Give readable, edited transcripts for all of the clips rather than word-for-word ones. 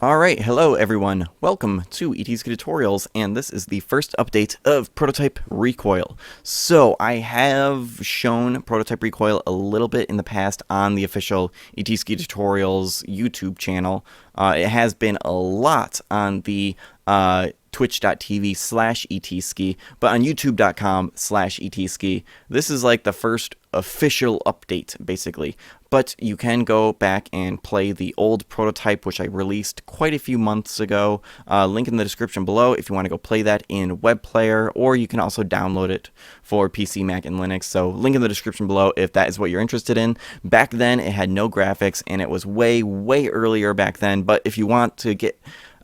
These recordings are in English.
Alright, hello everyone. Welcome to ETSC Tutorials, and this is the first update of Prototype Recoil. So, I have shown Prototype Recoil a little bit in the past on the official ETSC Tutorials YouTube channel. It has been a lot on the twitch.tv/etski, but on youtube.com/etski. This is like the first official update, basically. But you can go back and play the old prototype, which I released quite a few months ago. Link in the description below if you want to go play that in web player, or you can also download it for PC, Mac, and Linux. So link in the description below if that is what you're interested in. Back then, it had no graphics, and it was way earlier back then. But if you want to get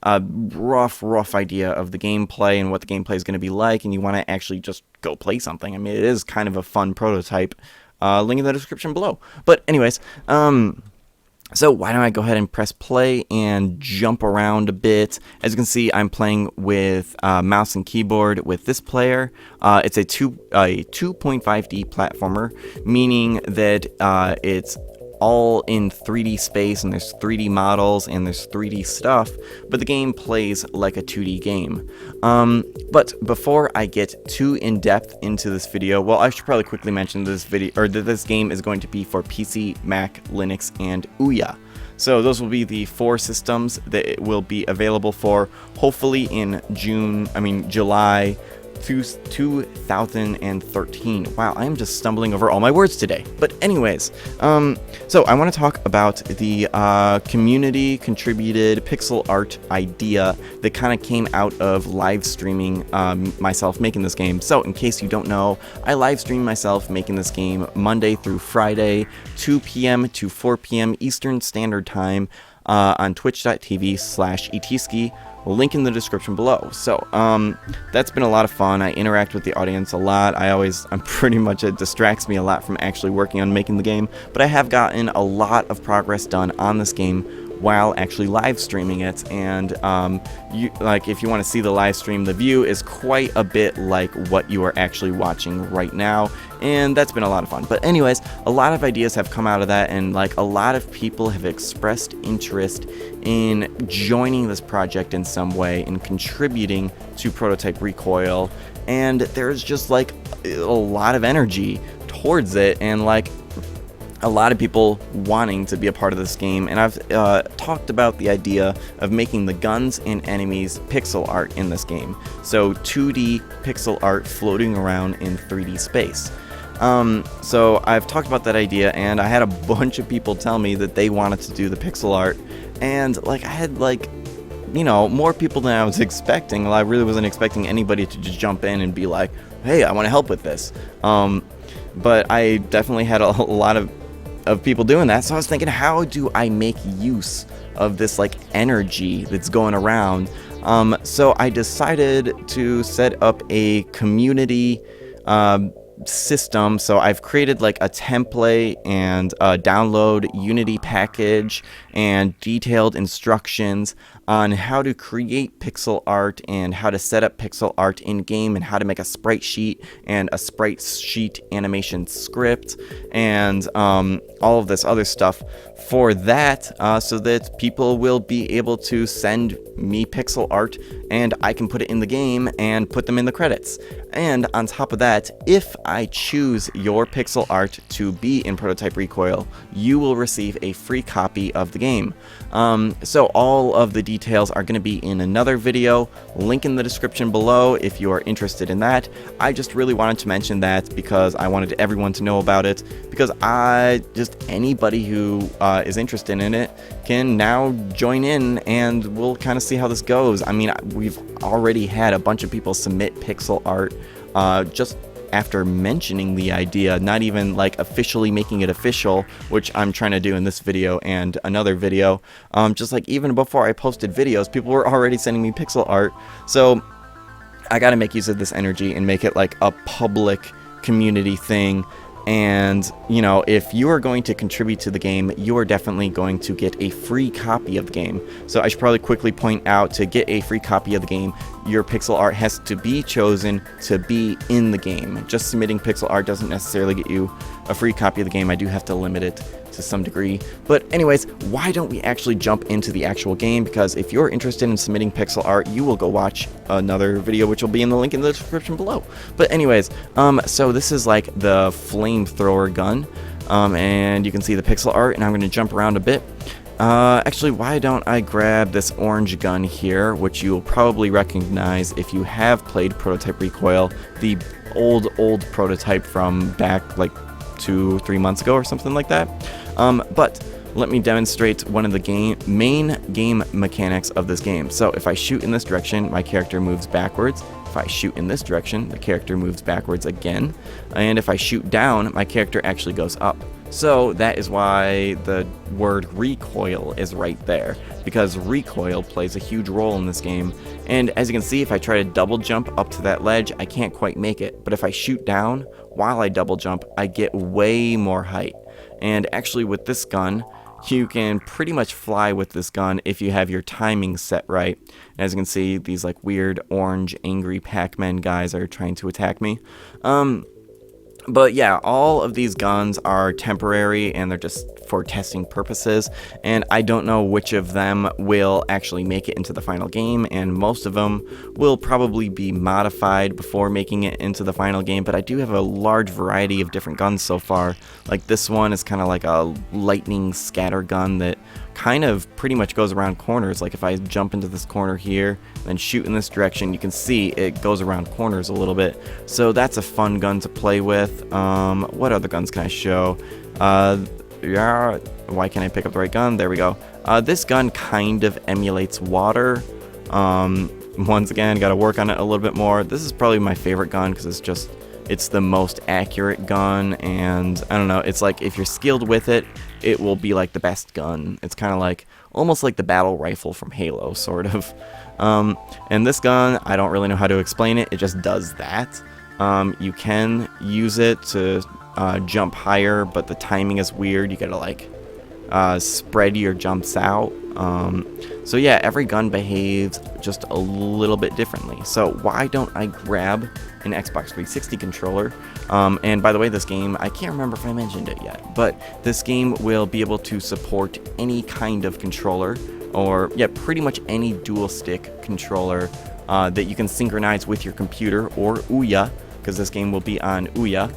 a rough idea of the gameplay and what the gameplay is going to be like, and you want to actually just go play something, I mean, it is kind of a fun prototype. Link in the description below. But anyways, so why don't I go ahead and press play and jump around a bit. As you can see, I'm playing with mouse and keyboard with this player. It's a 2.5D platformer, meaning that it's all in 3D space, and there's 3D models and there's 3D stuff, but the game plays like a 2D game. But before I get too in-depth into this video, well, I should probably quickly mention this video, or that this game is going to be for PC, Mac, Linux, and Ouya. So those will be the 4 systems that it will be available for, hopefully in July 2013. Wow, I am just stumbling over all my words today. But anyways, so I want to talk about the community contributed pixel art idea that kind of came out of live streaming myself making this game. So in case you don't know, I live stream myself making this game Monday through Friday, 2 p.m. to 4 p.m. Eastern Standard Time on twitch.tv/etski. Link in the description below. So that's been a lot of fun. I interact with the audience a lot. I'm pretty much, it distracts me a lot from actually working on making the game, but I have gotten a lot of progress done on this game while actually live streaming it. And if you want to see the live stream, the view is quite a bit like what you are actually watching right now, and that's been a lot of fun. But anyways, a lot of ideas have come out of that, and like a lot of people have expressed interest in joining this project in some way and contributing to Prototype Recoil, and there's just like a lot of energy towards it, and like a lot of people wanting to be a part of this game. And I've talked about the idea of making the guns and enemies pixel art in this game, so 2D pixel art floating around in 3D space. So I've talked about that idea, and I had a bunch of people tell me that they wanted to do the pixel art, and like I had more people than I was expecting. Well, I really wasn't expecting anybody to just jump in and be like, hey, I want to help with this. But I definitely had a lot of people doing that, so I was thinking, how do I make use of this like energy that's going around? So I decided to set up a community system. So I've created like a template and a download Unity package and detailed instructions on how to create pixel art and how to set up pixel art in game, and how to make a sprite sheet and a sprite sheet animation script, and all of this other stuff for that, so that people will be able to send me pixel art and I can put it in the game and put them in the credits. And on top of that, if I choose your pixel art to be in Prototype Recoil, you will receive a free copy of the game. So all of the details are going to be in another video. Link in the description below if you are interested in that. I just really wanted to mention that because I wanted everyone to know about it, because anybody who is interested in it can now join in, and we'll kind of see how this goes. I mean, we've already had a bunch of people submit pixel art just after mentioning the idea, not even like officially making it official, which I'm trying to do in this video and another video. Just like even before I posted videos, people were already sending me pixel art. So I got to make use of this energy and make it like a public community thing. And, you know, if you are going to contribute to the game, you are definitely going to get a free copy of the game. So I should probably quickly point out, to get a free copy of the game, your pixel art has to be chosen to be in the game. Just submitting pixel art doesn't necessarily get you a free copy of the game. I do have to limit it to some degree. But anyways, why don't we actually jump into the actual game? Because if you're interested in submitting pixel art, you will go watch another video, which will be in the link in the description below. But anyways, so this is like the flamethrower gun, and you can see the pixel art, and I'm going to jump around a bit. Actually, why don't I grab this orange gun here, which you'll probably recognize if you have played Prototype Recoil, the old prototype from back like 2-3 months ago or something like that. But let me demonstrate one of the main game mechanics of this game. So if I shoot in this direction, my character moves backwards. If I shoot in this direction, the character moves backwards again. And if I shoot down, my character actually goes up. So that is why the word recoil is right there, because recoil plays a huge role in this game. And as you can see, if I try to double jump up to that ledge, I can't quite make it. But if I shoot down while I double jump, I get way more height. And actually with this gun, you can pretty much fly with this gun if you have your timing set right. As you can see, these like weird orange angry Pac-Man guys are trying to attack me. But yeah, all of these guns are temporary and they're just for testing purposes, and I don't know which of them will actually make it into the final game, and most of them will probably be modified before making it into the final game. But I do have a large variety of different guns so far. Like this one is kind of like a lightning scatter gun that kind of pretty much goes around corners. Like if I jump into this corner here and shoot in this direction, you can see it goes around corners a little bit. So that's a fun gun to play with. What other guns can I show? Yeah, why can't I pick up the right gun? There we go. This gun kind of emulates water. Once again, got to work on it a little bit more. This is probably my favorite gun because it's the most accurate gun, and I don't know, it's like if you're skilled with it, it will be like the best gun. It's kind of like almost like the battle rifle from Halo, sort of. And this gun, I don't really know how to explain it. It just does that. You can use it to jump higher, but the timing is weird. You gotta like spread your jumps out. So yeah, every gun behaves just a little bit differently. So why don't I grab an Xbox 360 controller? And by the way, this game, I can't remember if I mentioned it yet, but this game will be able to support any kind of controller, or yeah, pretty much any dual stick controller that you can synchronize with your computer or Ouya, because this game will be on Ouya.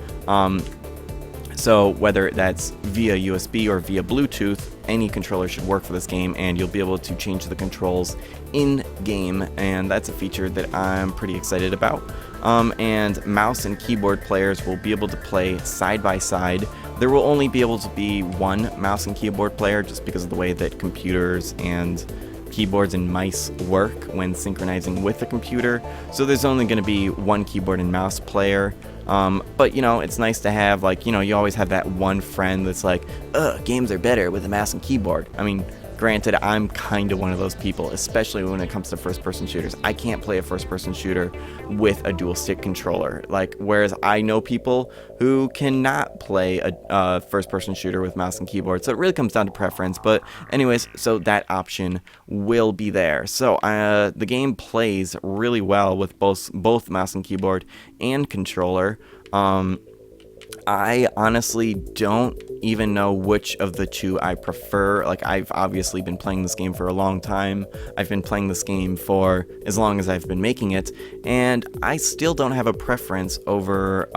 So whether that's via USB or via Bluetooth, any controller should work for this game, and you'll be able to change the controls in-game, and that's a feature that I'm pretty excited about. And mouse and keyboard players will be able to play side by side. There will only be able to be one mouse and keyboard player just because of the way that computers and keyboards and mice work when synchronizing with the computer. So there's only going to be one keyboard and mouse player. But you know, it's nice to have, like, you know, you always have that one friend that's like, games are better with a mouse and keyboard. I mean, granted, I'm kind of one of those people, especially when it comes to first-person shooters. I can't play a first-person shooter with a dual-stick controller. Like, whereas I know people who cannot play a first-person shooter with mouse and keyboard. So it really comes down to preference. But anyways, so that option will be there. So the game plays really well with both mouse and keyboard and controller. I honestly don't even know which of the two I prefer. Like, I've obviously been playing this game for a long time. I've been playing this game for as long as I've been making it, and I still don't have a preference over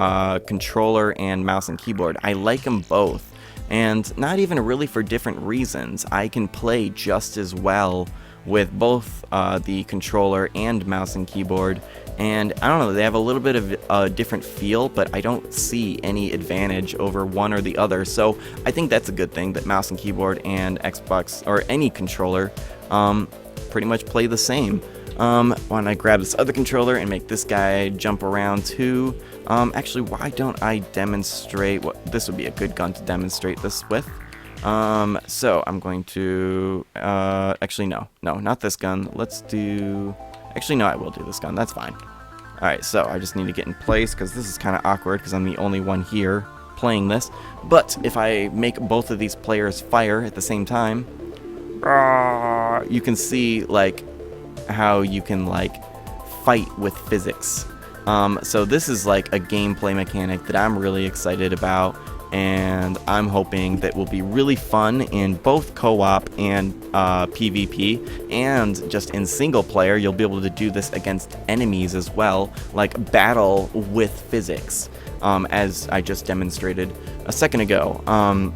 controller and mouse and keyboard. I like them both, and not even really for different reasons. I can play just as well with both the controller and mouse and keyboard, and I don't know, they have a little bit of a different feel, but I don't see any advantage over one or the other. So I think that's a good thing, that mouse and keyboard and Xbox or any controller pretty much play the same. Why don't I grab this other controller and make this guy jump around too? Actually, why don't I demonstrate what this would be a good gun to demonstrate this with? So I'm going to, actually no, not this gun. Let's do, actually no, I will do this gun, that's fine. Alright, so I just need to get in place, because this is kind of awkward, because I'm the only one here playing this. But if I make both of these players fire at the same time, you can see, like, how you can, like, fight with physics. So this is like a gameplay mechanic that I'm really excited about, and I'm hoping that will be really fun in both co-op and PvP, and just in single player you'll be able to do this against enemies as well, like battle with physics, as I just demonstrated a second ago.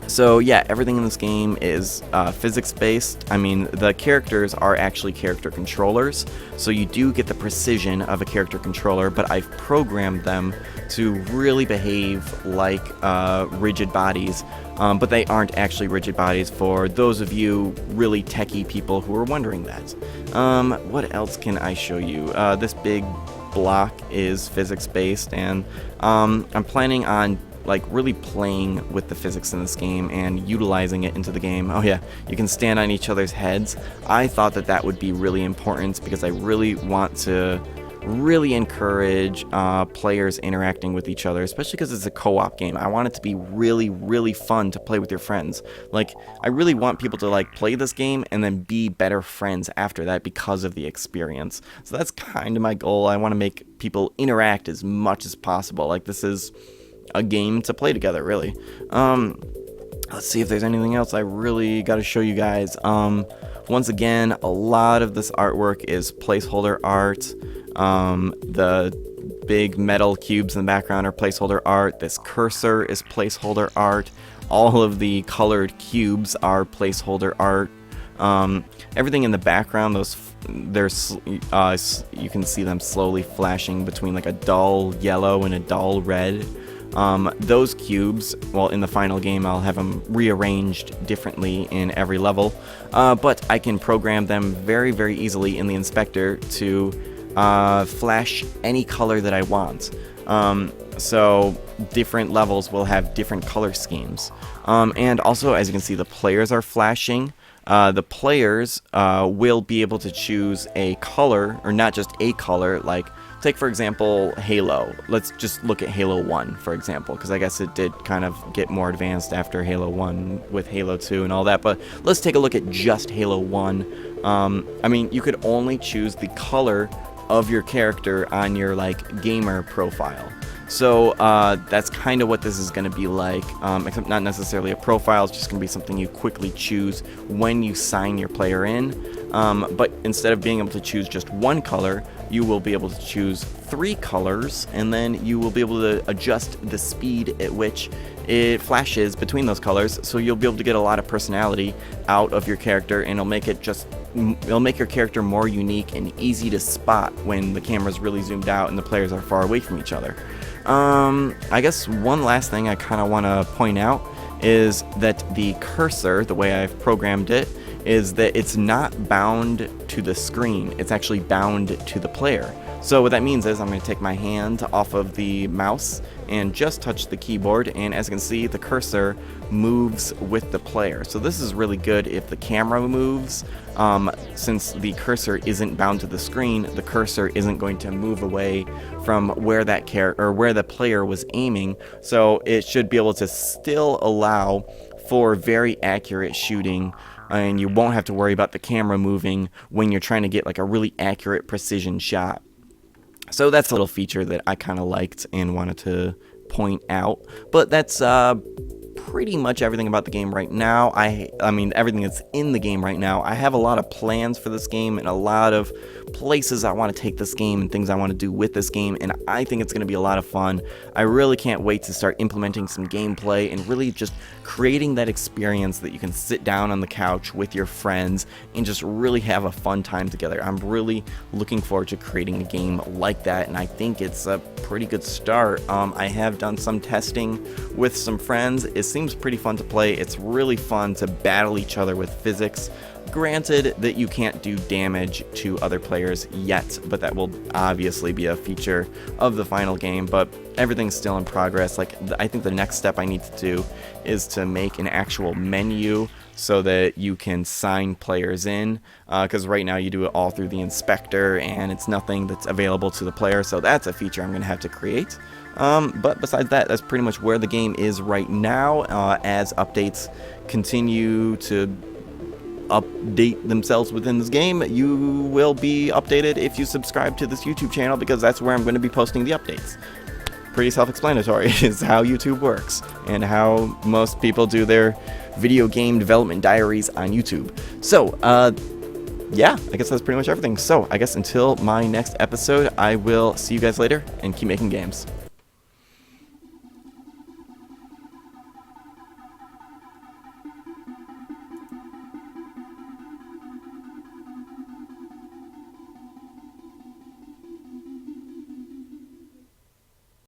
So yeah, everything in this game is physics-based. I mean, the characters are actually character controllers, so you do get the precision of a character controller, but I've programmed them to really behave like rigid bodies, but they aren't actually rigid bodies for those of you really techie people who are wondering that. What else can I show you? This big block is physics-based, and I'm planning on like really playing with the physics in this game and utilizing it into the game. Oh yeah, you can stand on each other's heads. I thought that that would be really important because I really want to really encourage players interacting with each other, especially because it's a co-op game. I want it to be really fun to play with your friends. Like, I really want people to like play this game and then be better friends after that because of the experience. So that's kind of my goal. I want to make people interact as much as possible. Like, this is a game to play together, really. Let's see if there's anything else I really got to show you guys. Once again, a lot of this artwork is placeholder art. The big metal cubes in the background are placeholder art. This cursor is placeholder art. All of the colored cubes are placeholder art. Everything in the background, you can see them slowly flashing between like a dull yellow and a dull red. Those cubes, well, in the final game I'll have them rearranged differently in every level, but I can program them very easily in the inspector to flash any color that I want. So different levels will have different color schemes. And also, as you can see, the players are flashing. The players will be able to choose a color, or not just a color, like take, for example, Halo. Let's just look at Halo 1, for example, because I guess it did kind of get more advanced after Halo 1 with Halo 2 and all that, but let's take a look at just Halo 1. I mean, you could only choose the color of your character on your, like, gamer profile. So that's kind of what this is going to be like, except not necessarily a profile. It's just going to be something you quickly choose when you sign your player in. But instead of being able to choose just one color, you will be able to choose 3 colors, and then you will be able to adjust the speed at which it flashes between those colors. So you'll be able to get a lot of personality out of your character, and it'll make your character more unique and easy to spot when the camera's really zoomed out and the players are far away from each other. I guess one last thing I kind of want to point out is that the cursor, the way I've programmed it, is that it's not bound to the screen. It's actually bound to the player. So what that means is I'm going to take my hand off of the mouse and just touch the keyboard, and as you can see, the cursor moves with the player. So this is really good if the camera moves. Since the cursor isn't bound to the screen, the cursor isn't going to move away from where that where the player was aiming. So it should be able to still allow for very accurate shooting, and you won't have to worry about the camera moving when you're trying to get like a really accurate precision shot. So that's a little feature that I kind of liked and wanted to point out. But that's pretty much everything about the game right now. I mean, everything that's in the game right now. I have a lot of plans for this game and a lot of places I want to take this game and things I want to do with this game, and I think it's going to be a lot of fun. I really can't wait to start implementing some gameplay and really just creating that experience that you can sit down on the couch with your friends and just really have a fun time together. I'm really looking forward to creating a game like that, and I think it's a pretty good start. I have done some testing with some friends. It seems pretty fun to play. It's really fun to battle each other with physics. Granted that you can't do damage to other players yet, but that will obviously be a feature of the final game, but everything's still in progress. Like, I think the next step I need to do is to make an actual menu so that you can sign players in, because right now you do it all through the inspector and it's nothing that's available to the player, so that's a feature I'm going to have to create. But besides that, that's pretty much where the game is right now. As updates continue to update themselves within this game, you will be updated if you subscribe to this YouTube channel, because that's where I'm going to be posting the updates. Pretty self-explanatory is how YouTube works and how most people do their video game development diaries on YouTube. So, yeah, I guess that's pretty much everything. So, I guess until my next episode, I will see you guys later and keep making games.